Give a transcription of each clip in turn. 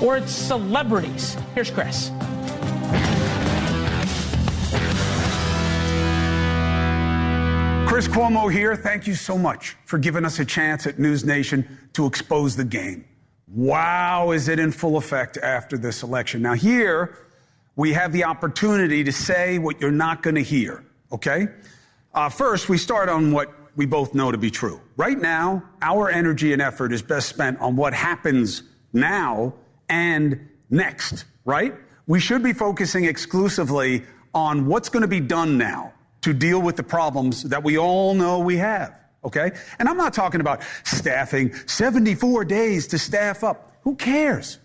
or it's celebrities? Here's Chris. Chris Cuomo here. Thank you so much for giving us a chance at NewsNation to expose the game. Wow, is it in full effect after this election? Now here, we have the opportunity to say what you're not going to hear, okay? First, we start on what we both know to be true. Right now, our energy and effort is best spent on what happens now and next, right? We should be focusing exclusively on what's going to be done now to deal with the problems that we all know we have, okay? And I'm not talking about staffing 74 days to staff up. Who cares?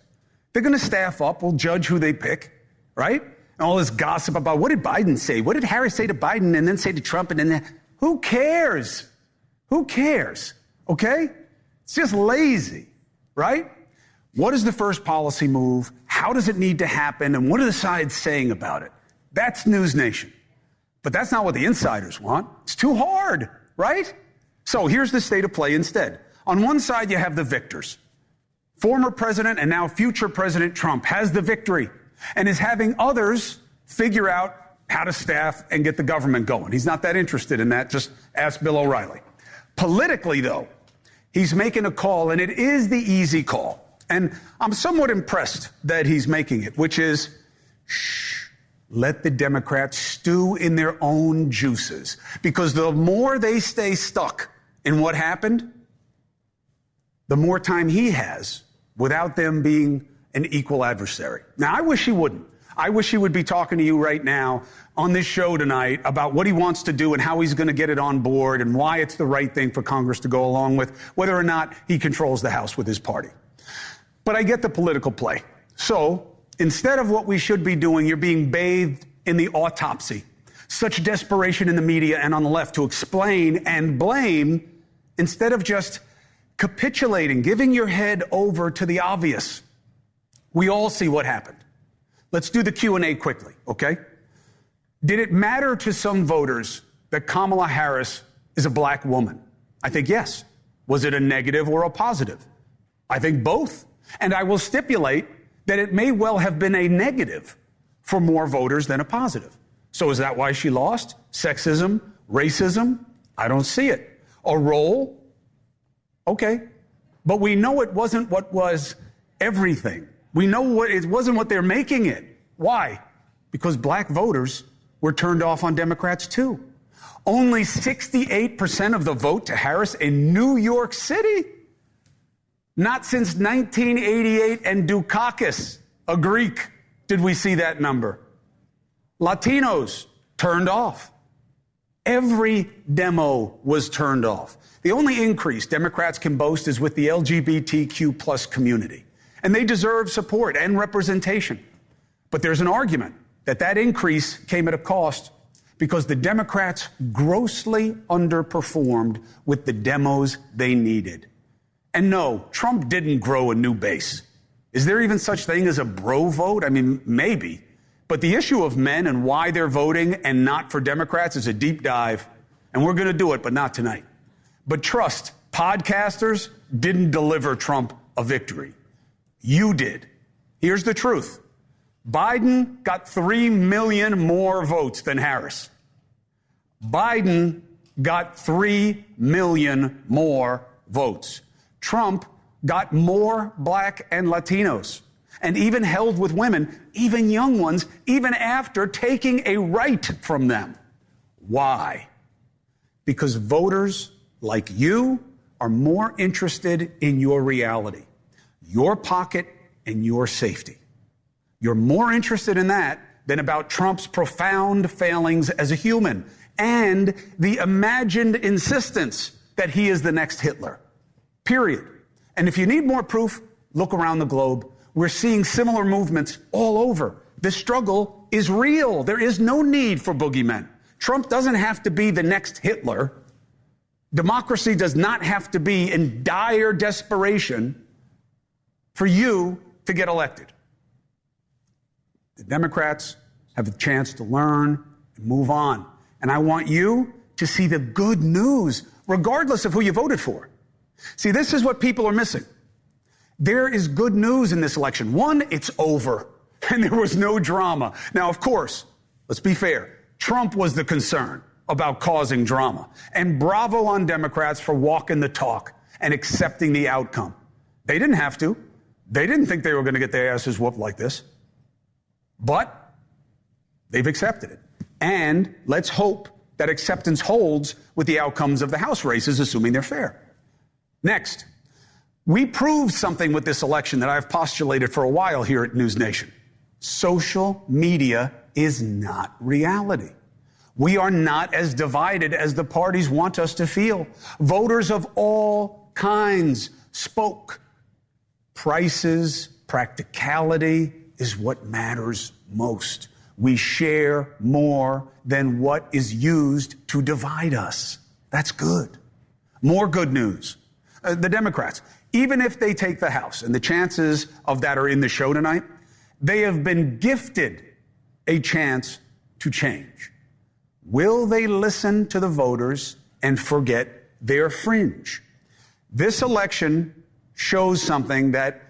They're going to staff up. We'll judge who they pick, right? And all this gossip about what did Biden say? What did Harris say to Biden and then say to Trump? And then who cares? Who cares? Okay? It's just lazy, right? What is the first policy move? How does it need to happen? And what are the sides saying about it? That's NewsNation. But that's not what the insiders want. It's too hard, right? So here's the state of play instead. On one side, you have the victors. Former President and now future President Trump has the victory and is having others figure out how to staff and get the government going. He's not that interested in that. Just ask Bill O'Reilly. Politically, though, he's making a call, and it is the easy call. And I'm somewhat impressed that he's making it, which is, let the Democrats stew in their own juices. Because the more they stay stuck in what happened, the more time he has without them being an equal adversary. Now, I wish he wouldn't. I wish he would be talking to you right now on this show tonight about what he wants to do and how he's going to get it on board and why it's the right thing for Congress to go along with, whether or not he controls the House with his party. But I get the political play. So instead of what we should be doing, you're being bathed in the autopsy. Such desperation in the media and on the left to explain and blame instead of just capitulating, giving your head over to the obvious. We all see what happened. Let's do the Q&A quickly, okay? Did it matter to some voters that Kamala Harris is a black woman? I think yes. Was it a negative or a positive? I think both. And I will stipulate that it may well have been a negative for more voters than a positive. So is that why she lost? Sexism? Racism? I don't see it. A role? Okay. But we know it wasn't what was everything. We know it wasn't what they're making it. Why? Because black voters were turned off on Democrats too. Only 68% of the vote to Harris in New York City. Not since 1988 and Dukakis, a Greek, did we see that number. Latinos turned off. Every demo was turned off. The only increase Democrats can boast is with the LGBTQ plus community. And they deserve support and representation. But there's an argument that that increase came at a cost because the Democrats grossly underperformed with the demos they needed. And no, Trump didn't grow a new base. Is there even such thing as a bro vote? I mean, maybe. But the issue of men and why they're voting and not for Democrats is a deep dive. And we're going to do it, but not tonight. But trust, podcasters didn't deliver Trump a victory. You did. Here's the truth. Biden got 3 million more votes than Harris. Biden got 3 million more votes. Trump got more black and Latinos and even held with women, even young ones, even after taking a right from them. Why? Because voters like you are more interested in your reality, your pocket and your safety. You're more interested in that than about Trump's profound failings as a human and the imagined insistence that he is the next Hitler. Period. And if you need more proof, look around the globe. We're seeing similar movements all over. The struggle is real. There is no need for boogeymen. Trump doesn't have to be the next Hitler. Democracy does not have to be in dire desperation for you to get elected. The Democrats have a chance to learn and move on. And I want you to see the good news, regardless of who you voted for. See, this is what people are missing. There is good news in this election. One, it's over, and there was no drama. Now, of course, let's be fair. Trump was the concern about causing drama. And bravo on Democrats for walking the talk and accepting the outcome. They didn't have to. They didn't think they were going to get their asses whooped like this. But they've accepted it. And let's hope that acceptance holds with the outcomes of the House races, assuming they're fair. Next, we proved something with this election that I've postulated for a while here at NewsNation. Social media is not reality. We are not as divided as the parties want us to feel. Voters of all kinds spoke. Prices, practicality is what matters most. We share more than what is used to divide us. That's good. More good news. The Democrats, even if they take the House, and the chances of that are in the show tonight, they have been gifted a chance to change. Will they listen to the voters and forget their fringe? This election shows something that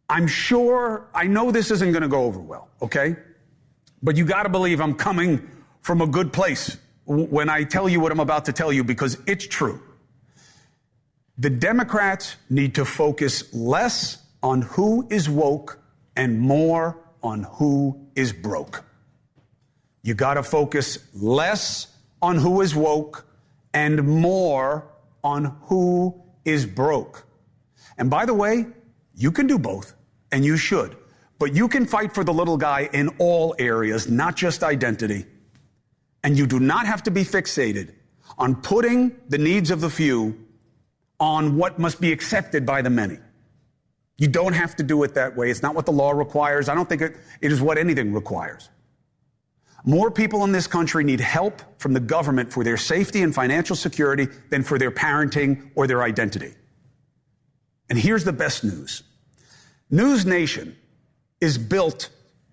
I know this isn't going to go over well, okay? But you got to believe I'm coming from a good place when I tell you what I'm about to tell you, because it's true. The Democrats need to focus less on who is woke and more on who is broke. You got to focus less on who is woke and more on who is broke. And by the way, you can do both, and you should. But you can fight for the little guy in all areas, not just identity. And you do not have to be fixated on putting the needs of the few on what must be accepted by the many. You don't have to do it that way. It's not what the law requires. I don't think it is what anything requires. More people in this country need help from the government for their safety and financial security than for their parenting or their identity. And here's the best news. NewsNation is built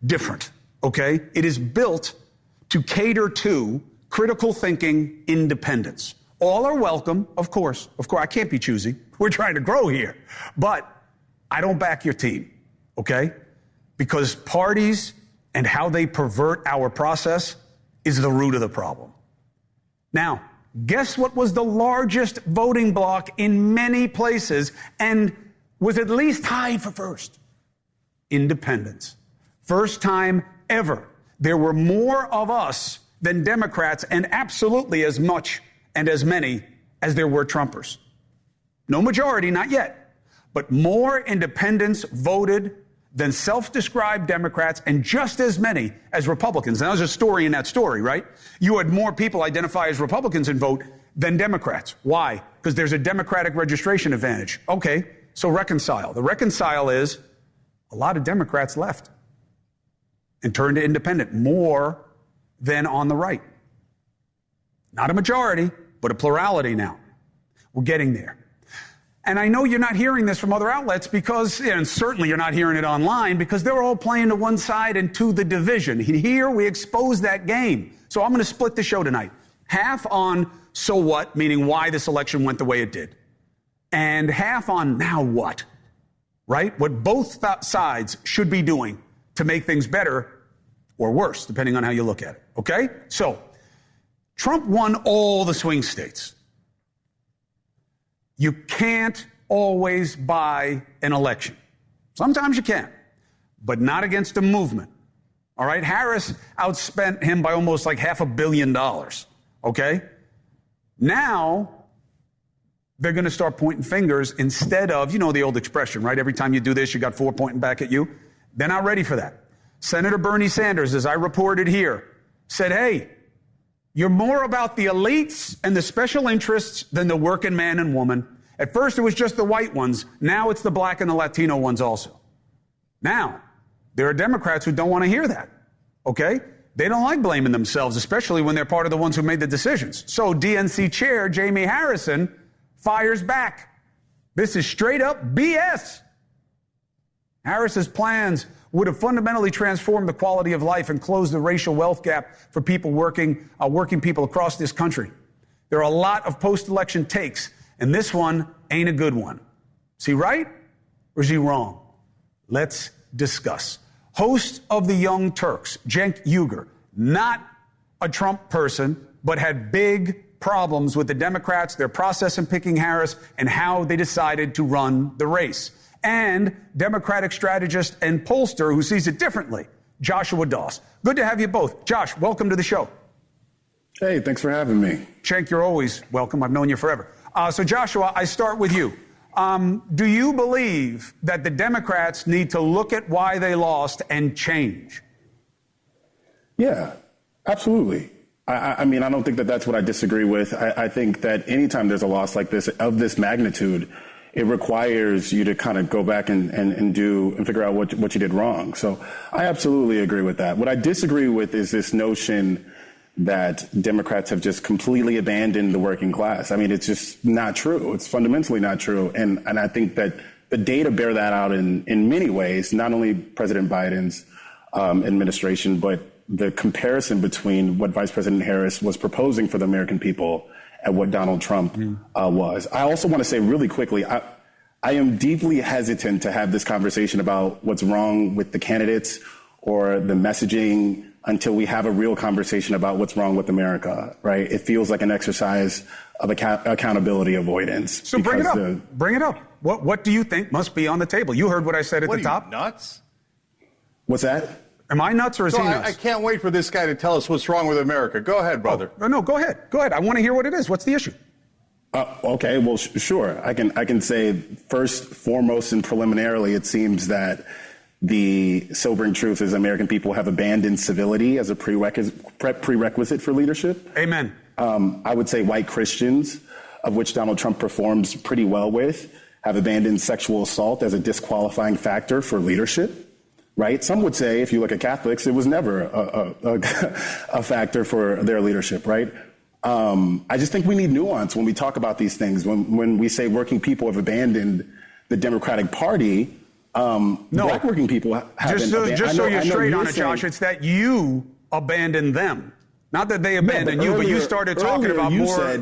different, okay? It is built to cater to critical thinking independence. All are welcome, of course. I can't be choosy. We're trying to grow here. But I don't back your team, okay? Because parties and how they pervert our process is the root of the problem. Now, guess what was the largest voting bloc in many places and was at least tied for first? Independents. First time ever. There were more of us than Democrats, and absolutely as much and as many as there were Trumpers. No majority, not yet, but more independents voted than self-described Democrats and just as many as Republicans. And there's a story in that story, right? You had more people identify as Republicans and vote than Democrats. Why? Because there's a Democratic registration advantage. Okay, so reconcile. The reconcile is a lot of Democrats left and turned to independent, more than on the right. Not a majority, but a plurality now. We're getting there. And I know you're not hearing this from other outlets because, and certainly you're not hearing it online, because they're all playing to one side and to the division. Here we expose that game. So I'm going to split the show tonight. Half on so what, meaning why this election went the way it did. And half on now what, right? What both sides should be doing to make things better or worse, depending on how you look at it. Okay? So Trump won all the swing states. You can't always buy an election. Sometimes you can, but not against a movement. All right? Harris outspent him by almost like $500 million. Okay? Now, they're going to start pointing fingers instead of, you know the old expression, right? Every time you do this, you got four pointing back at you. They're not ready for that. Senator Bernie Sanders, as I reported here, said, hey, you're more about the elites and the special interests than the working man and woman. At first, it was just the white ones. Now it's the black and the Latino ones also. Now, there are Democrats who don't want to hear that, okay? They don't like blaming themselves, especially when they're part of the ones who made the decisions. So DNC Chair Jamie Harrison fires back. This is straight up BS. Harris's plans would have fundamentally transformed the quality of life and closed the racial wealth gap for people working people across this country. There are a lot of post-election takes, and this one ain't a good one. See, right? or is he wrong? Let's discuss. Host of the Young Turks, Cenk Uygur, not a Trump person, but had big problems with the Democrats, their process in picking Harris, and how they decided to run the race. And Democratic strategist and pollster who sees it differently, Joshua Doss. Good to have you both. Josh, welcome to the show. Hey, thanks for having me. Cenk, you're always welcome. I've known you forever. So Joshua, I start with you. Do you believe that the Democrats need to look at why they lost and change? Yeah, absolutely. I mean, I don't think that that's what I disagree with. I think that anytime there's a loss like this, of this magnitude, it requires you to kind of go back and figure out what you did wrong. So I absolutely agree with that. What I disagree with is this notion that Democrats have just completely abandoned the working class. I mean, it's just not true. It's fundamentally not true. And I think that the data bear that out in many ways, not only President Biden's administration, but the comparison between what Vice President Harris was proposing for the American people and what Donald Trump was. I also want to say really quickly, I am deeply hesitant to have this conversation about what's wrong with the candidates or the messaging until we have a real conversation about what's wrong with America, right? It feels like an exercise of accountability avoidance. So bring it up. Bring it up. What do you think must be on the table? You heard what I said at the top. What are you, nuts? What's that? Am I nuts or is he nuts? I can't wait for this guy to tell us what's wrong with America. Go ahead, brother. Oh, no, go ahead. Go ahead. I want to hear what it is. What's the issue? Okay, well, sure. I can say first, foremost, and preliminarily, it seems that the sobering truth is American people have abandoned civility as a prerequisite for leadership. Amen. I would say white Christians, of which Donald Trump performs pretty well with, have abandoned sexual assault as a disqualifying factor for leadership. Right? Some would say, if you look at Catholics, it was never a factor for their leadership, right? I just think we need nuance when we talk about these things. When we say working people have abandoned the Democratic Party, black working people haven't. Just so you're straight on it, Josh, it's that you abandoned them. Not that they abandoned you, but you started talking about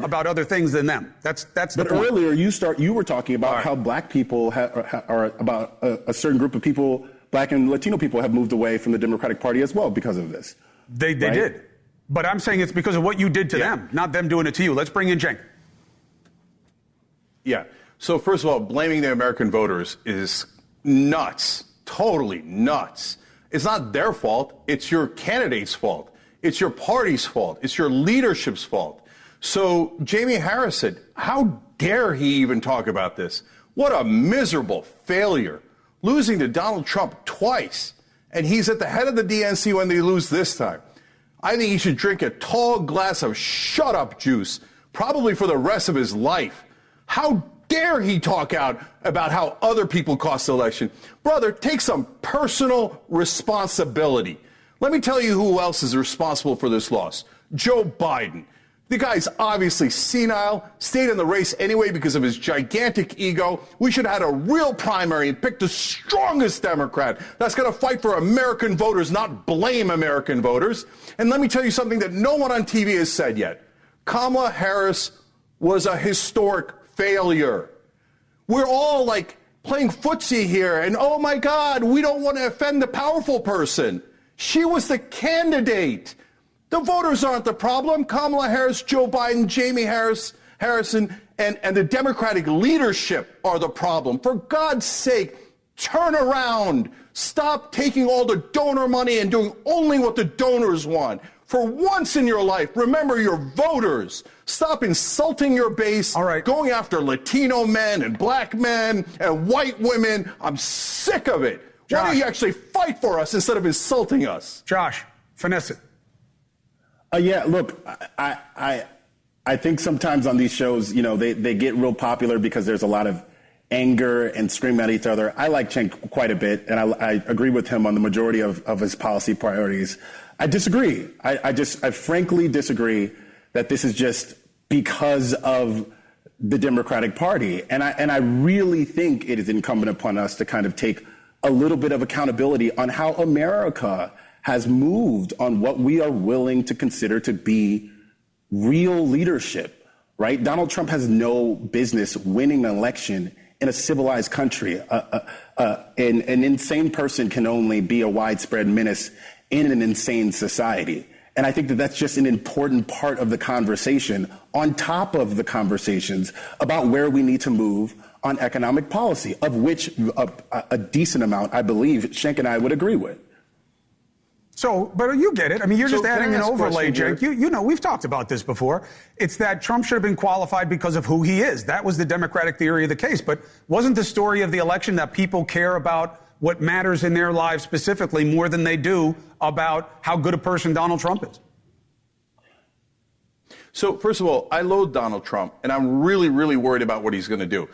about other things than them. That's the point. But earlier you were talking about how black people are about a certain group of people. Black and Latino people have moved away from the Democratic Party as well because of this. They did. But I'm saying it's because of what you did to them, not them doing it to you. Let's bring in Cenk. Yeah. So first of all, blaming the American voters is nuts. Totally nuts. It's not their fault. It's your candidate's fault. It's your party's fault. It's your leadership's fault. So Jamie Harrison, how dare he even talk about this? What a miserable failure. Losing to Donald Trump twice, and he's at the head of the DNC when they lose this time. I think he should drink a tall glass of shut-up juice, probably for the rest of his life. How dare he talk out about how other people cost the election? Brother, take some personal responsibility. Let me tell you who else is responsible for this loss. Joe Biden. The guy's obviously senile, stayed in the race anyway because of his gigantic ego. We should have had a real primary and picked the strongest Democrat that's going to fight for American voters, not blame American voters. And let me tell you something that no one on TV has said yet. Kamala Harris was a historic failure. We're all like playing footsie here and, oh my God, we don't want to offend the powerful person. She was the candidate. The voters aren't the problem. Kamala Harris, Joe Biden, Jamie Harrison, and the Democratic leadership are the problem. For God's sake, turn around. Stop taking all the donor money and doing only what the donors want. For once in your life, remember your voters. Stop insulting your base, going after Latino men and black men and white women. I'm sick of it. Josh, why don't you actually fight for us instead of insulting us? Josh, finesse it. Yeah, look, I think sometimes on these shows, you know, they get real popular because there's a lot of anger and screaming at each other. I like Cenk quite a bit, and I agree with him on the majority of his policy priorities. I disagree. I frankly disagree that this is just because of the Democratic Party. And I really think it is incumbent upon us to kind of take a little bit of accountability on how America has moved on what we are willing to consider to be real leadership, right? Donald Trump has no business winning an election in a civilized country. An insane person can only be a widespread menace in an insane society. And I think that that's just an important part of the conversation on top of the conversations about where we need to move on economic policy, of which a decent amount, I believe, Schenk and I would agree with. So, but you get it. I mean, you're just adding an overlay, Cenk. You know, we've talked about this before. It's that Trump should have been qualified because of who he is. That was the Democratic theory of the case. But wasn't the story of the election that people care about what matters in their lives specifically more than they do about how good a person Donald Trump is? So, first of all, I loathe Donald Trump, and I'm really, really worried about what he's going to do.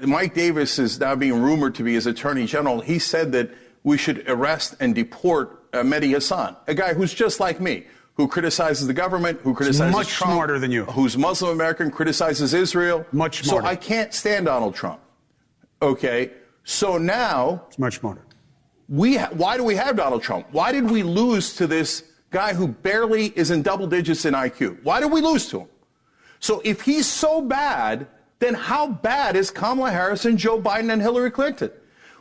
Mike Davis is now being rumored to be his attorney general. He said that we should arrest and deport Mehdi Hassan, a guy who's just like me, who criticizes the government, who criticizes much Trump, smarter than you, who's Muslim American, criticizes Israel. Much smarter. So I can't stand Donald Trump. Okay, so now it's much smarter. Why do we have Donald Trump? Why did we lose to this guy who barely is in double digits in IQ? Why did we lose to him? So if he's so bad, then how bad is Kamala Harris and Joe Biden and Hillary Clinton?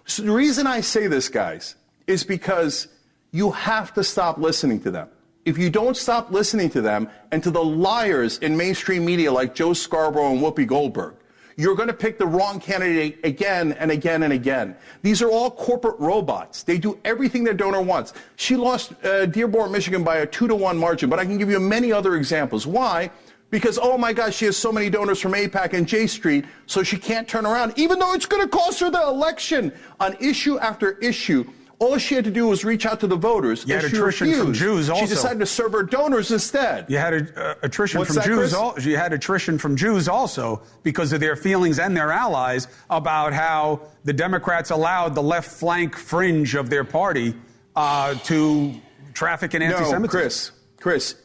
So the reason I say this, guys, is because you have to stop listening to them. If you don't stop listening to them and to the liars in mainstream media like Joe Scarborough and Whoopi Goldberg, you're going to pick the wrong candidate again and again and again. These are all corporate robots. They do everything their donor wants. She lost Dearborn, Michigan by a 2-to-1 margin, but I can give you many other examples. Why? Because, oh my gosh, she has so many donors from AIPAC and J Street, so she can't turn around, even though it's going to cost her the election on issue after issue. All she had to do was reach out to the voters. You had attrition from Jews also. She decided to serve her donors instead. You had attrition from Jews. You had attrition from Jews also because of their feelings and their allies about how the Democrats allowed the left flank fringe of their party to traffic in anti-Semitism. Chris.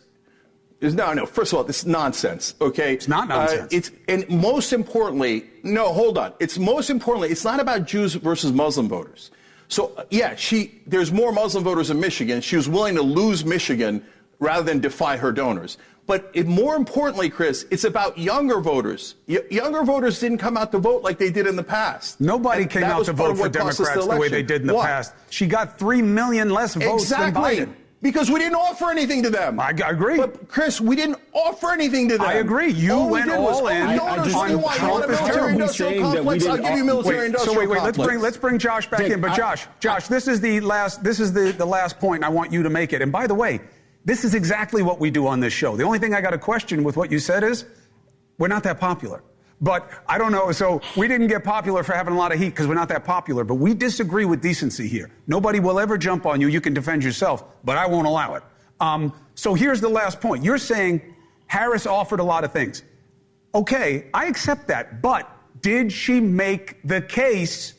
No. First of all, this is nonsense. Okay, it's not nonsense. And most importantly, no, hold on. It's not about Jews versus Muslim voters. So, yeah, there's more Muslim voters in Michigan. She was willing to lose Michigan rather than defy her donors. But more importantly, Chris, it's about younger voters. Younger voters didn't come out to vote like they did in the past. Nobody came out to vote for Democrats the way they did in the past. She got 3 million less votes than Biden. Because we didn't offer anything to them. I agree. But, Chris, we didn't offer anything to them. I agree. You went all in. You want a military-industrial complex? I'll give you military-industrial complex. Let's bring Josh back in. But Josh, this is the last point I want you to make it. And by the way, this is exactly what we do on this show. The only thing I got a question with what you said is we're not that popular. But I don't know. So we didn't get popular for having a lot of heat because we're not that popular. But we disagree with decency here. Nobody will ever jump on you. You can defend yourself, but I won't allow it. So here's the last point. You're saying Harris offered a lot of things. Okay, I accept that. But did she make the case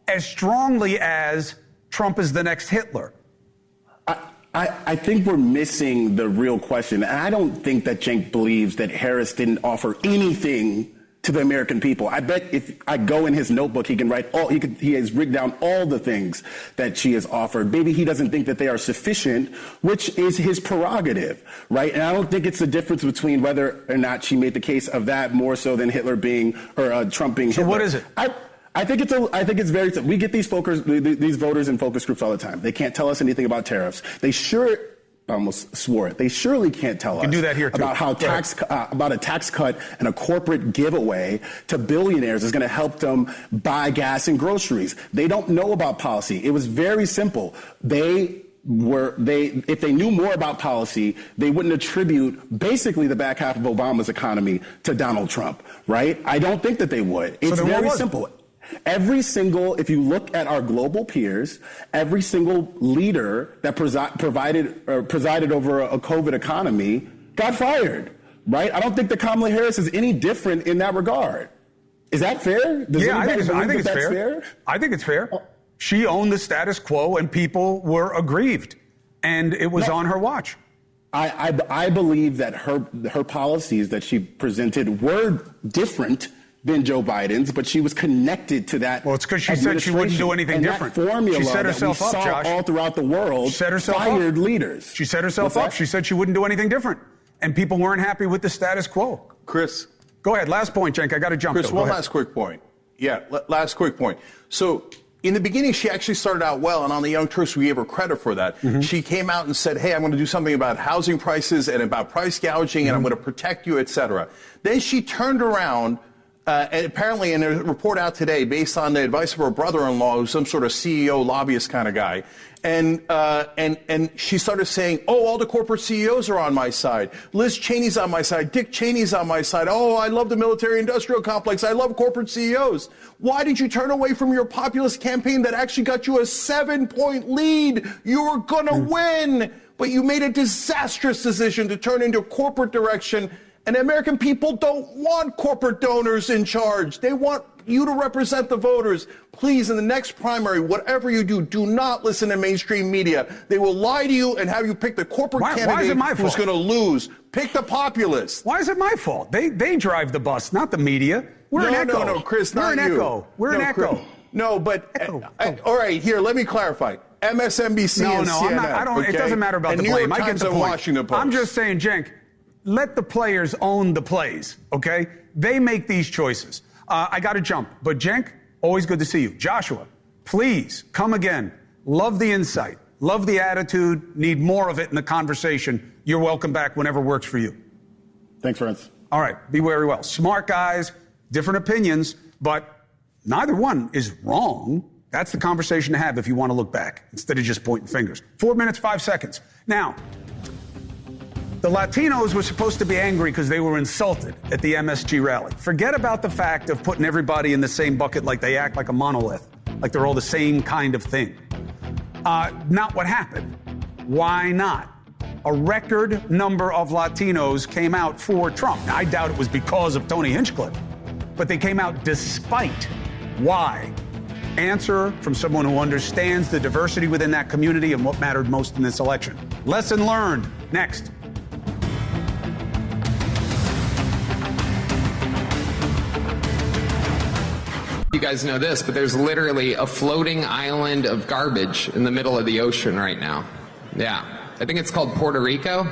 as strongly as Trump is the next Hitler? I think we're missing the real question. And I don't think that Cenk believes that Harris didn't offer anything to the American people. I bet if I go in his notebook, he can write he has written down all the things that she has offered. Maybe he doesn't think that they are sufficient, which is his prerogative, right? And I don't think it's the difference between whether or not she made the case of that more so than Hitler being, or Trump being Hitler. So what is it? I think it's very, we get these voters in focus groups all the time. They can't tell us anything about tariffs. I almost swore it. They surely can't tell us do that here too. About how about a tax cut and a corporate giveaway to billionaires is going to help them buy gas and groceries. They don't know about policy. It was very simple. If they knew more about policy, they wouldn't attribute basically the back half of Obama's economy to Donald Trump, right? I don't think that they would. It's very simple. If you look at our global peers, every single leader that presided over a COVID economy got fired, right? I don't think that Kamala Harris is any different in that regard. Is that fair? I think it's fair. I think it's fair. She owned the status quo and people were aggrieved, and it was on her watch. I believe that her policies that she presented were different than Joe Biden's, but she was connected to that. Well, it's because she said she wouldn't do anything different. That formula she set herself up, Josh. All throughout the world, fired leaders. She set herself up. She said she wouldn't do anything different, and people weren't happy with the status quo. Chris, go ahead. Last point, Cenk. I got to jump. Chris, one last quick point. Yeah, last quick point. So in the beginning, she actually started out well, and on the Young Turks, we gave her credit for that. Mm-hmm. She came out and said, hey, I'm going to do something about housing prices and about price gouging, and I'm going to protect you, et cetera. Then she turned around, and apparently in a report out today, based on the advice of her brother-in-law, who's some sort of CEO lobbyist kind of guy, and she started saying, oh, all the corporate CEOs are on my side. Liz Cheney's on my side. Dick Cheney's on my side. Oh, I love the military-industrial complex. I love corporate CEOs. Why did you turn away from your populist campaign that actually got you a 7-point lead? You were going to win, but you made a disastrous decision to turn into corporate direction. And the American people don't want corporate donors in charge. They want you to represent the voters. Please, in the next primary, whatever you do, do not listen to mainstream media. They will lie to you and have you pick the corporate candidate who's going to lose. Pick the populist. Why is it my fault? They drive the bus, not the media. We're an echo. No, Chris, We're not an you. echo. We're an echo. No, but all right, here, let me clarify. MSNBC and CNN. It doesn't matter about the blame. I get the point. Washington Post. I'm just saying, Cenk, let the players own the plays, okay? They make these choices. I got to jump, but Cenk, always good to see you. Joshua, please come again. Love the insight. Love the attitude. Need more of it in the conversation. You're welcome back whenever works for you. Thanks, friends. All right, be very well. Smart guys, different opinions, but neither one is wrong. That's the conversation to have if you want to look back instead of just pointing fingers. 4 minutes, 5 seconds. Now, the Latinos were supposed to be angry because they were insulted at the MSG rally. Forget about the fact of putting everybody in the same bucket like they act like a monolith, like they're all the same kind of thing. Not what happened. Why not? A record number of Latinos came out for Trump. Now, I doubt it was because of Tony Hinchcliffe, but they came out despite. Why? Answer from someone who understands the diversity within that community and what mattered most in this election. Lesson learned. Next. You guys know this, but there's literally a floating island of garbage in the middle of the ocean right now. Yeah. I think it's called Puerto Rico.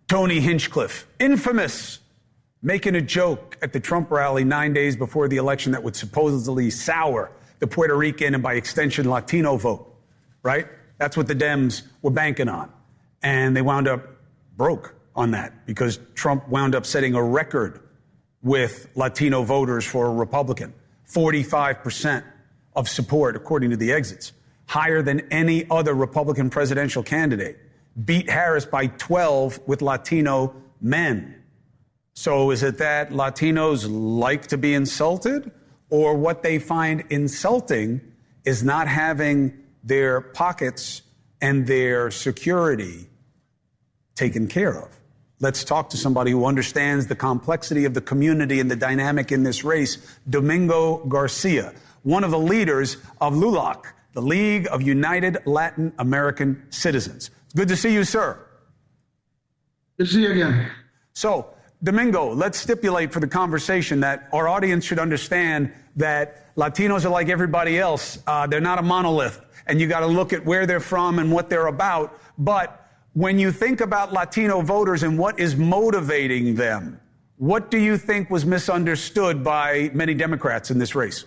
Tony Hinchcliffe, infamous, making a joke at the Trump rally 9 days before the election that would supposedly sour the Puerto Rican and by extension Latino vote, right? That's what the Dems were banking on. And they wound up broke on that because Trump wound up setting a record with Latino voters for a Republican. 45% of support, according to the exits. Higher than any other Republican presidential candidate. Beat Harris by 12 with Latino men. So is it that Latinos like to be insulted? Or what they find insulting is not having their pockets and their security taken care of? Let's talk to somebody who understands the complexity of the community and the dynamic in this race. Domingo Garcia, one of the leaders of LULAC, the League of United Latin American Citizens. It's good to see you, sir. Good to see you again. So, Domingo, let's stipulate for the conversation that our audience should understand that Latinos are like everybody else. They're not a monolith, and you got to look at where they're from and what they're about. But when you think about Latino voters and what is motivating them, what do you think was misunderstood by many Democrats in this race?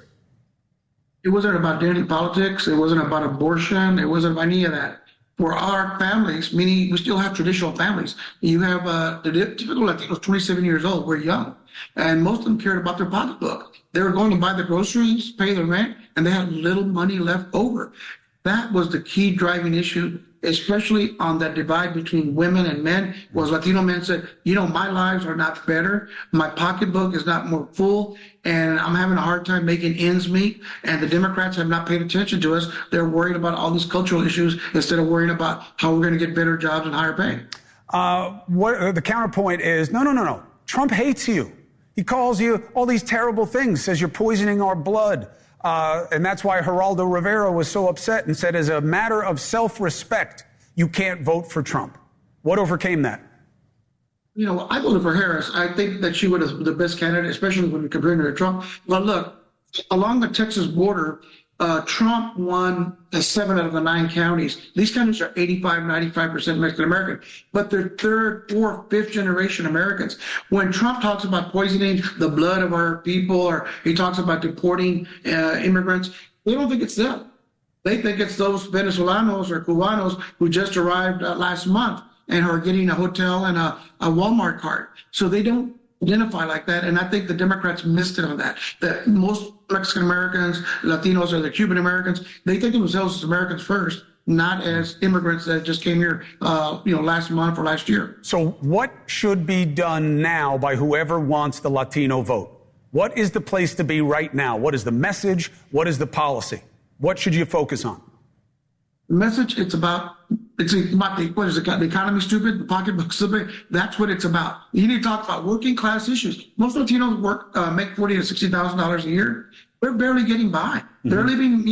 It wasn't about identity politics. It wasn't about abortion. It wasn't about any of that. For our families, meaning we still have traditional families. You have the typical Latinos, 27 years old, we're young. And most of them cared about their pocketbook. They were going to buy the groceries, pay the rent, and they had little money left over. That was the key driving issue, especially on that divide between women and men, was Latino men said, my lives are not better. My pocketbook is not more full, and I'm having a hard time making ends meet. And the Democrats have not paid attention to us. They're worried about all these cultural issues instead of worrying about how we're going to get better jobs and higher pay. The counterpoint is, no. Trump hates you. He calls you all these terrible things, says you're poisoning our blood. And that's why Geraldo Rivera was so upset and said, as a matter of self-respect, you can't vote for Trump. What overcame that? I voted for Harris. I think that she was the best candidate, especially when we compare her to Trump. But look, along the Texas border, Trump won 7 out of the 9 counties. These counties are 85, 95% Mexican American, but they're 3rd, 4th, 5th generation Americans. When Trump talks about poisoning the blood of our people, or he talks about deporting immigrants, they don't think it's them. They think it's those Venezolanos or Cubanos who just arrived last month and are getting a hotel and a Walmart card. So they don't identify like that, and I think the Democrats missed it on that. That most Mexican Americans, Latinos, or the Cuban Americans, they think of themselves as Americans first, not as immigrants that just came here, last month or last year. So what should be done now by whoever wants the Latino vote? What is the place to be right now? What is the message? What is the policy? What should you focus on? The message, it's about the economy stupid, the pocketbook stupid. That's what it's about. You need to talk about working class issues. Most Latinos make $40,000 to $60,000 a year. They're barely getting by. They're living,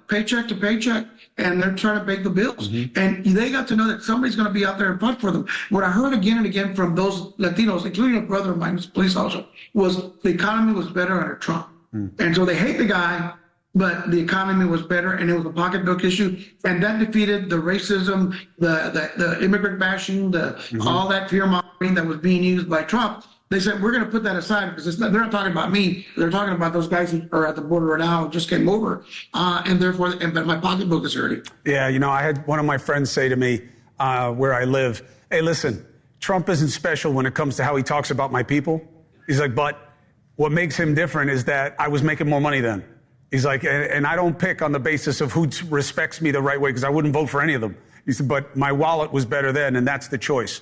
paycheck to paycheck, and they're trying to pay the bills. And they got to know that somebody's going to be out there and fight for them. What I heard again and again from those Latinos, including a brother of mine who's a police officer, was the economy was better under Trump. And so they hate the guy, but the economy was better, and it was a pocketbook issue, and that defeated the racism, the immigrant bashing, all that fear mongering that was being used by Trump. They said, we're going to put that aside because they're not talking about me. They're talking about those guys who are at the border now, just came over, but my pocketbook is hurting. Yeah, I had one of my friends say to me where I live, hey, listen, Trump isn't special when it comes to how he talks about my people. He's like, but what makes him different is that I was making more money then. He's like, and I don't pick on the basis of who respects me the right way, because I wouldn't vote for any of them. He said, but my wallet was better then, and that's the choice.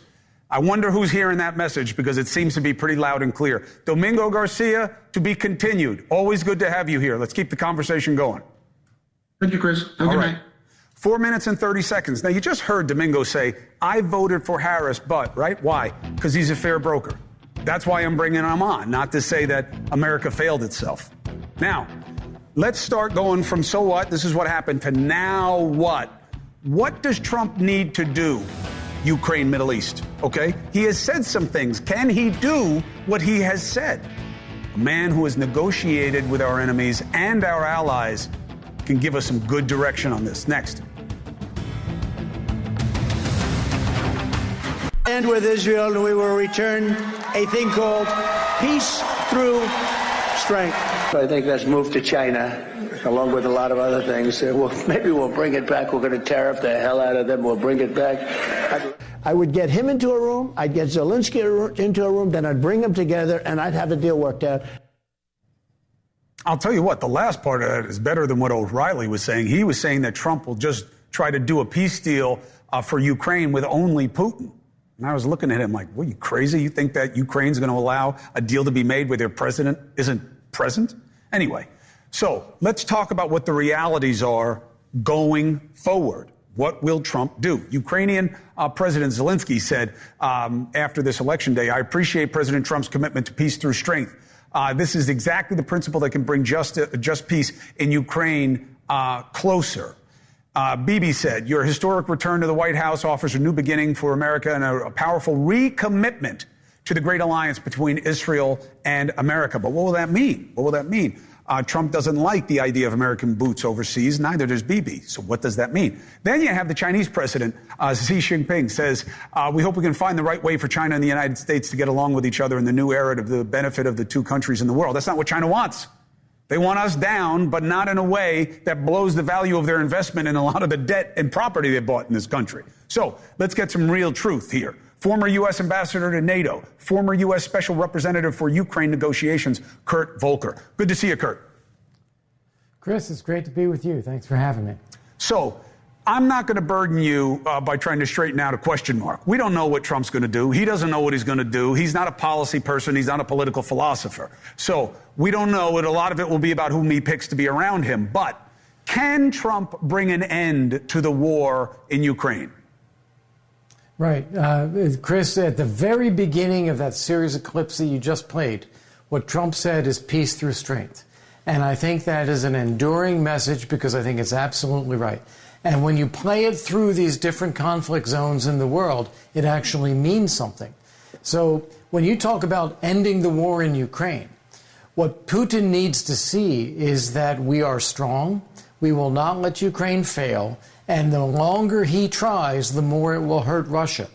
I wonder who's hearing that message, because it seems to be pretty loud and clear. Domingo Garcia, to be continued. Always good to have you here. Let's keep the conversation going. Thank you, Chris. Have a good night. 4 minutes and 30 seconds. Now, you just heard Domingo say, I voted for Harris, but, right? Why? Because he's a fair broker. That's why I'm bringing him on, not to say that America failed itself. Now, let's start going from so what, this is what happened, to now what? What does Trump need to do? Ukraine, Middle East, okay? He has said some things. Can he do what he has said? A man who has negotiated with our enemies and our allies can give us some good direction on this. Next. And with Israel, and we will return a thing called peace through strength. I think let's move to China, along with a lot of other things. Maybe we'll bring it back. We're going to tariff the hell out of them. We'll bring it back. I would get him into a room. I'd get Zelensky into a room. Then I'd bring them together, and I'd have the deal worked out. I'll tell you what, the last part of that is better than what O'Reilly was saying. He was saying that Trump will just try to do a peace deal for Ukraine with only Putin. And I was looking at him like, what, are you crazy? You think that Ukraine's going to allow a deal to be made where their president isn't present? Anyway, so let's talk about what the realities are going forward. What will Trump do? Ukrainian President Zelensky said after this election day, I appreciate President Trump's commitment to peace through strength. This is exactly the principle that can bring just peace in Ukraine closer. Bibi said, your historic return to the White House offers a new beginning for America and a powerful recommitment to the great alliance between Israel and America. But what will that mean? What will that mean? Trump doesn't like the idea of American boots overseas. Neither does Bibi. So what does that mean? Then you have the Chinese president, Xi Jinping, says, we hope we can find the right way for China and the United States to get along with each other in the new era to the benefit of the two countries in the world. That's not what China wants. They want us down, but not in a way that blows the value of their investment in a lot of the debt and property they bought in this country. So let's get some real truth here. Former U.S. ambassador to NATO, former U.S. special representative for Ukraine negotiations, Kurt Volker. Good to see you, Kurt. Chris, it's great to be with you. Thanks for having me. So I'm not going to burden you by trying to straighten out a question mark. We don't know what Trump's going to do. He doesn't know what he's going to do. He's not a policy person. He's not a political philosopher. So we don't know. A lot of it will be about whom he picks to be around him. But can Trump bring an end to the war in Ukraine? Right. Chris, at the very beginning of that series of clips that you just played, what Trump said is peace through strength. And I think that is an enduring message because I think it's absolutely right. And when you play it through these different conflict zones in the world, it actually means something. So when you talk about ending the war in Ukraine, what Putin needs to see is that we are strong, We will not let Ukraine fail. And the longer he tries, the more it will hurt Russia.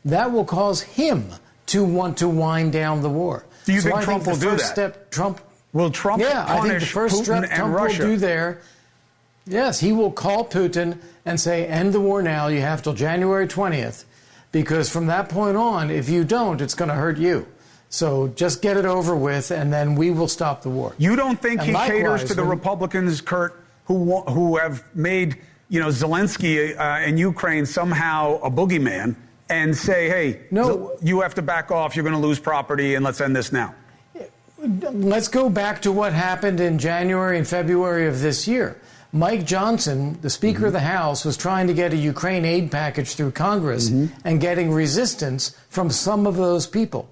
That will cause him to want to wind down the war. Do you think Trump will do that? Will Trump I think the first Putin step and Trump Russia? will do there, yes, he will call Putin and say, end the war now. You have till January 20th. Because from that point on, if you don't, it's going to hurt you. So just get it over with, and then we will stop the war. You don't think he caters to the Republicans, Kurt, who have made Zelensky in Ukraine somehow a boogeyman, and say, hey, no, you have to back off, you're going to lose property, and let's end this now? Let's go back to what happened in January and February of this year. Mike Johnson, the Speaker of the House, was trying to get a Ukraine aid package through Congress and getting resistance from some of those people.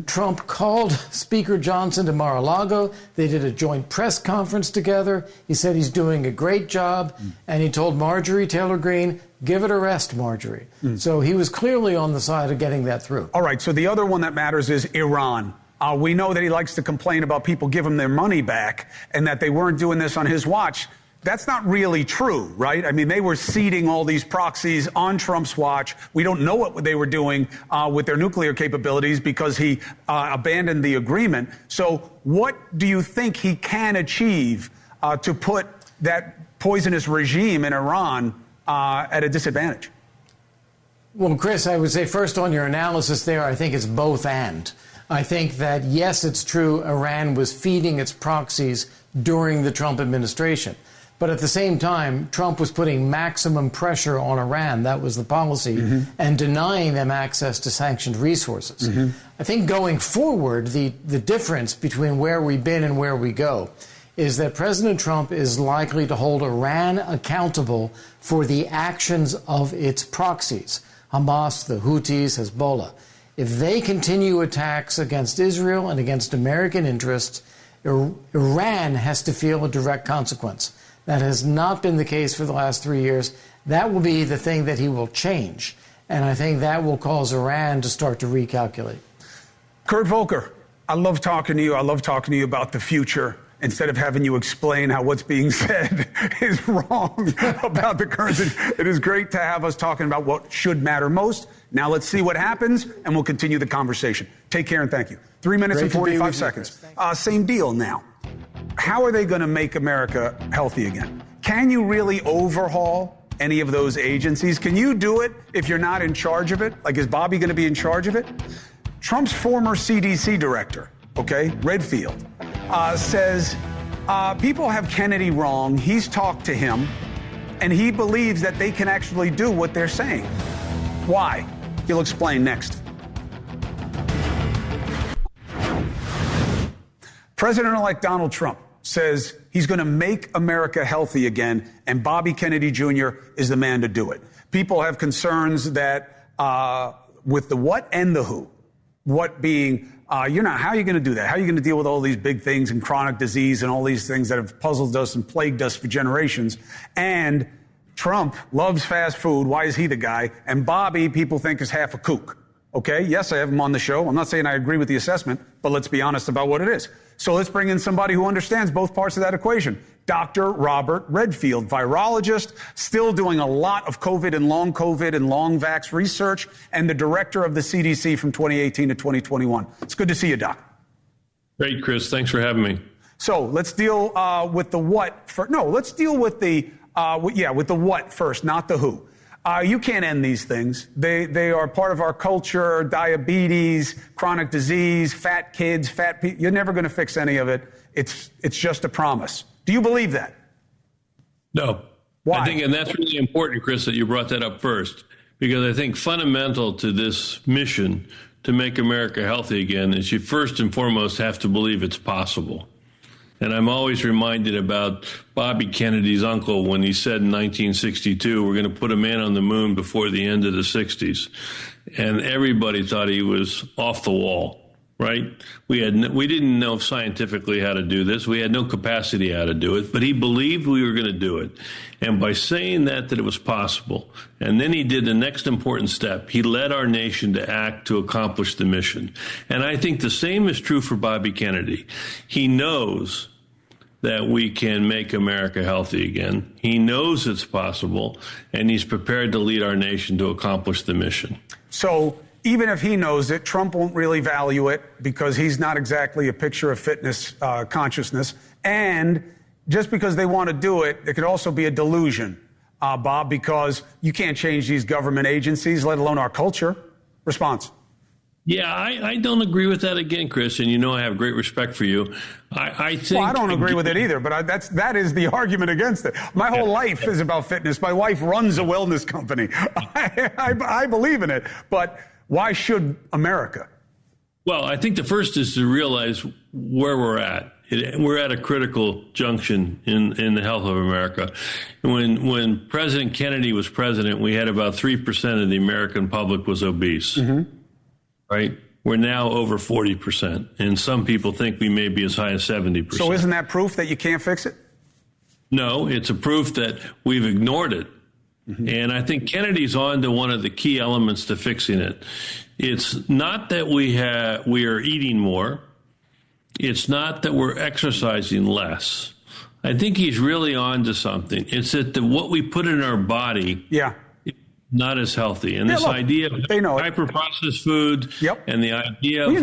Trump called Speaker Johnson to Mar-a-Lago. They did a joint press conference together. He said he's doing a great job. And he told Marjorie Taylor Greene, give it a rest, Marjorie. So he was clearly on the side of getting that through. All right. So the other one that matters is Iran. We know that he likes to complain about people giving their money back and that they weren't doing this on his watch. That's not really true, right? I mean, they were seeding all these proxies on Trump's watch. We don't know what they were doing with their nuclear capabilities because he abandoned the agreement. So what do you think he can achieve to put that poisonous regime in Iran at a disadvantage? Well, Chris, I would say first on your analysis there, I think it's both and. I think that, yes, it's true, Iran was feeding its proxies during the Trump administration. But at the same time, Trump was putting maximum pressure on Iran. That was the policy, and denying them access to sanctioned resources. I think going forward, the difference between where we've been and where we go is that President Trump is likely to hold Iran accountable for the actions of its proxies, Hamas, the Houthis, Hezbollah. If they continue attacks against Israel and against American interests, Iran has to feel a direct consequence. That has not been the case for the last 3 years. That will be the thing that he will change. And I think that will cause Iran to start to recalculate. Kurt Volker, I love talking to you. I love talking to you about the future instead of having you explain how what's being said is wrong about the current. It is great to have us talking about what should matter most. Now let's see what happens, and we'll continue the conversation. Take care and thank you. 3 minutes and 45 seconds. Same deal now. How are they going to make America healthy again? Can you really overhaul any of those agencies? Can you do it if you're not in charge of it? Like, is Bobby going to be in charge of it? Trump's former CDC director, Redfield, says people have Kennedy wrong. He's talked to him, and he believes that they can actually do what they're saying. Why? He'll explain next. President-elect Donald Trump says he's going to make America healthy again, and Bobby Kennedy Jr. is the man to do it. People have concerns that with the what and the who. What being, how are you going to do that? How are you going to deal with all these big things and chronic disease and all these things that have puzzled us and plagued us for generations? And Trump loves fast food. Why is he the guy? And Bobby, people think, is half a kook. Yes, I have him on the show. I'm not saying I agree with the assessment, but let's be honest about what it is. So let's bring in somebody who understands both parts of that equation. Dr. Robert Redfield, virologist, still doing a lot of COVID and long vax research, and the director of the CDC from 2018 to 2021. It's good to see you, Doc. Great, Chris. Thanks for having me. So let's deal with the what. Let's deal with the with the what first, not the who. You can't end these things. They are part of our culture. Diabetes, chronic disease, fat kids, fat people. You're never going to fix any of it. It's just a promise. Do you believe that? No. Why? I think, and that's really important, Chris, that you brought that up first, because I think fundamental to this mission to make America healthy again is you first and foremost have to believe it's possible. And I'm always reminded about Bobby Kennedy's uncle when he said in 1962, we're going to put a man on the moon before the end of the 60s. And everybody thought he was off the wall, right? We didn't know scientifically how to do this. We had no capacity how to do it, but he believed we were going to do it. And by saying that it was possible, and then he did the next important step. He led our nation to act to accomplish the mission. And I think the same is true for Bobby Kennedy. He knows that we can make America healthy again. He knows it's possible, and he's prepared to lead our nation to accomplish the mission. So even if he knows it, Trump won't really value it because he's not exactly a picture of fitness consciousness. And just because they want to do it, it could also be a delusion, Bob, because you can't change these government agencies, let alone our culture. Response. Yeah, I don't agree with that again, Chris, and you know I have great respect for you. I think. Well, I don't agree with it either, but that is the argument against it. My whole life is about fitness. My wife runs a wellness company. I believe in it, but why should America? Well, I think the first is to realize where we're at. We're at a critical junction in the health of America. When President Kennedy was president, we had about 3% of the American public was obese. Mm-hmm. Right? We're now over 40%, and some people think we may be as high as 70%. So isn't that proof that you can't fix it? No, it's a proof that we've ignored it. Mm-hmm. And I think Kennedy's on to one of the key elements to fixing it. It's not that we are eating more. It's not that we're exercising less. I think he's really on to something. It's that what we put in our body not as healthy. And this idea of hyper-processed food and the idea we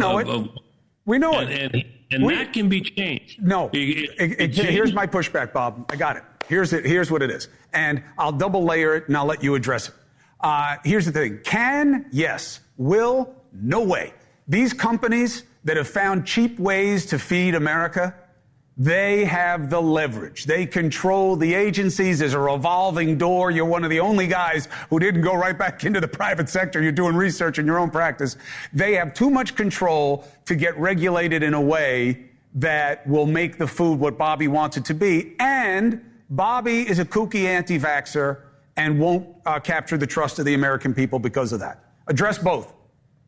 know it. And that can be changed. No. Here's my pushback, Bob. I got it. Here's what it is. And I'll double layer it, and I'll let you address it. Here's the thing. Can, yes. Will, no way. These companies that have found cheap ways to feed America, they have the leverage. They control the agencies. There's a revolving door. You're one of the only guys who didn't go right back into the private sector. You're doing research in your own practice. They have too much control to get regulated in a way that will make the food what Bobby wants it to be. And Bobby is a kooky anti-vaxxer and won't capture the trust of the American people because of that. Address both.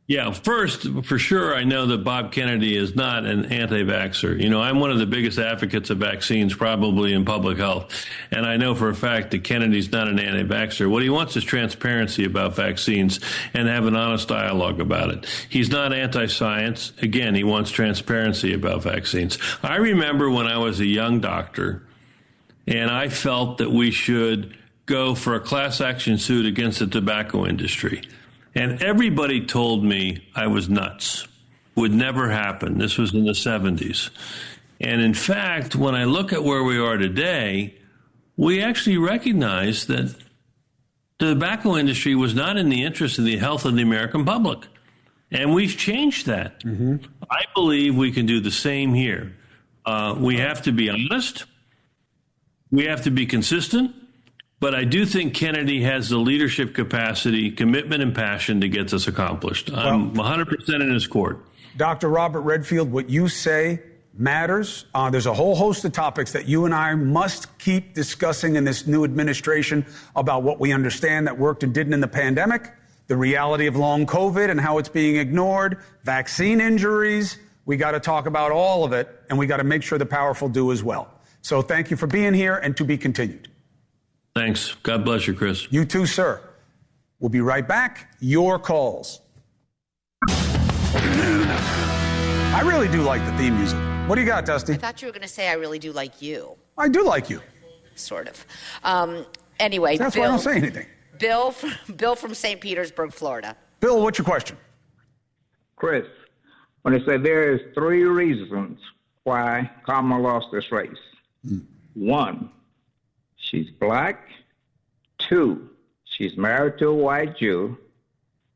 Yeah, first, for sure, I know that Bob Kennedy is not an anti-vaxxer. You know, I'm one of the biggest advocates of vaccines probably in public health. And I know for a fact that Kennedy's not an anti-vaxxer. What he wants is transparency about vaccines and have an honest dialogue about it. He's not anti-science. Again, he wants transparency about vaccines. I remember when I was a young doctor and I felt that we should go for a class action suit against the tobacco industry. And everybody told me I was nuts. Would never happen. This was in the 70s. And in fact, when I look at where we are today, we actually recognize that the tobacco industry was not in the interest of the health of the American public. And we've changed that. Mm-hmm. I believe we can do the same here. We have to be honest. We have to be consistent. But I do think Kennedy has the leadership capacity, commitment, and passion to get this accomplished. I'm 100% in his court. Dr. Robert Redfield, what you say matters. There's a whole host of topics that you and I must keep discussing in this new administration about what we understand that worked and didn't in the pandemic, the reality of long COVID and how it's being ignored, vaccine injuries. We got to talk about all of it, and we got to make sure the powerful do as well. So thank you for being here, and to be continued. Thanks. God bless you, Chris. You too, sir. We'll be right back. Your calls. I really do like the theme music. What do you got, Dusty? I thought you were going to say I really do like you. I do like you. Sort of. Anyway, that's why I don't say anything. Bill from St. Petersburg, Florida. Bill, what's your question? Chris, when they say there is 3 reasons why Kamala lost this race. 1, she's black. 2, she's married to a white Jew.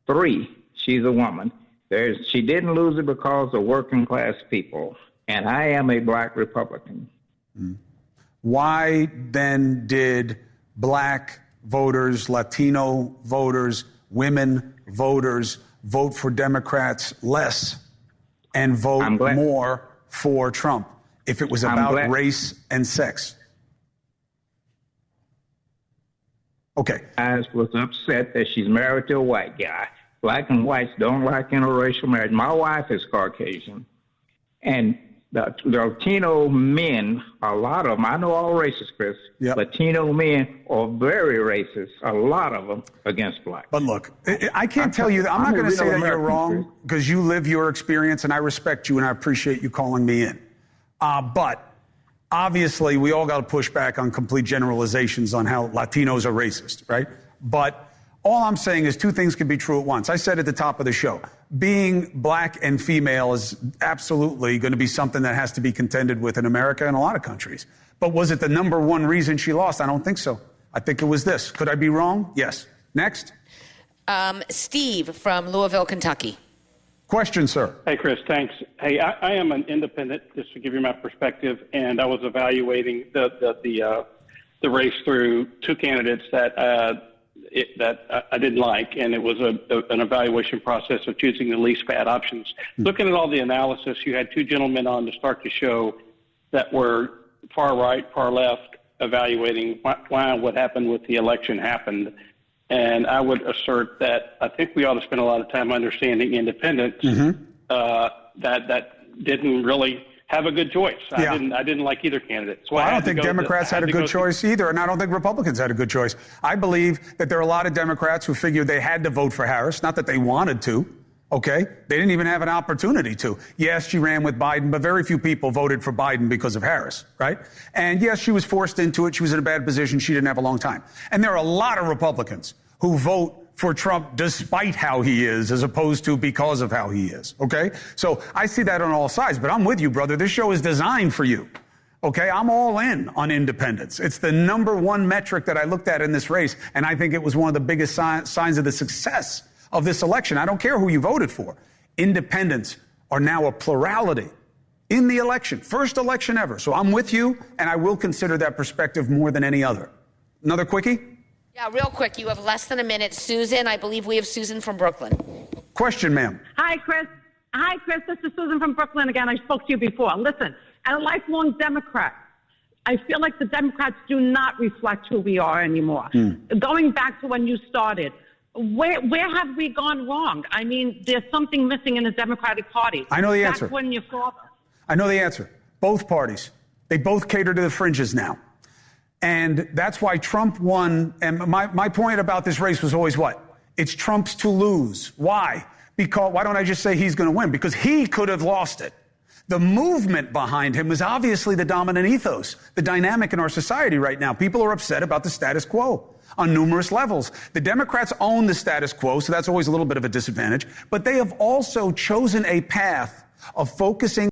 3, she's a woman. She didn't lose it because of working class people. And I am a black Republican. Why then did black voters, Latino voters, women voters vote for Democrats less and vote more for Trump if it was about race and sex? Okay. I was upset that she's married to a white guy. Black and whites don't like interracial marriage. My wife is Caucasian. And the Latino men, a lot of them, I know all races, Chris, Latino men are very racist, a lot of them, against blacks. But look, I can't tell you that. I'm not going to say that you're wrong because you live your experience and I respect you and I appreciate you calling me in. But Obviously, we all got to push back on complete generalizations on how Latinos are racist, right? But all I'm saying is two things can be true at once. I said at the top of the show, being black and female is absolutely going to be something that has to be contended with in America and a lot of countries. But was it the number one reason she lost? I don't think so. I think it was this. Could I be wrong? Yes. Next. Steve from Louisville, Kentucky. Question, sir. Hey, Chris, thanks. Hey, I am an independent, just to give you my perspective, and I was evaluating the race through two candidates that I didn't like, and it was an evaluation process of choosing the least bad options. Looking at all the analysis, you had two gentlemen on to start the show that were far right, far left, evaluating why what happened with the election happened. And I would assert that I think we ought to spend a lot of time understanding independents that didn't really have a good choice. Yeah. I didn't like either candidate. So I don't think Democrats had a good choice either, and I don't think Republicans had a good choice. I believe that there are a lot of Democrats who figured they had to vote for Harris, not that they wanted to. Okay? They didn't even have an opportunity to. Yes, she ran with Biden, but very few people voted for Biden because of Harris, right? And yes, she was forced into it. She was in a bad position. She didn't have a long time. And there are a lot of Republicans who vote for Trump despite how he is, as opposed to because of how he is, okay? So I see that on all sides, but I'm with you, brother. This show is designed for you, okay? I'm all in on independence. It's the number one metric that I looked at in this race, and I think it was one of the biggest signs of the success of this election. I don't care who you voted for. Independents are now a plurality in the election, first election ever. So I'm with you, and I will consider that perspective more than any other. Another quickie? Yeah, real quick. You have less than a minute. Susan, I believe we have Susan from Brooklyn. Question, ma'am. Hi, Chris. This is Susan from Brooklyn again. I spoke to you before. Listen, as a lifelong Democrat, I feel like the Democrats do not reflect who we are anymore. Going back to when you started, where have we gone wrong? I mean, there's something missing in the Democratic Party. I know the answer. Back when your father. I know the answer. Both parties. They both cater to the fringes now. And that's why Trump won. And my point about this race was always what? It's Trump's to lose. Why? Because why don't I just say he's going to win? Because he could have lost it. The movement behind him was obviously the dominant ethos, the dynamic in our society right now. People are upset about the status quo on numerous levels. The Democrats own the status quo, so that's always a little bit of a disadvantage. But they have also chosen a path of focusing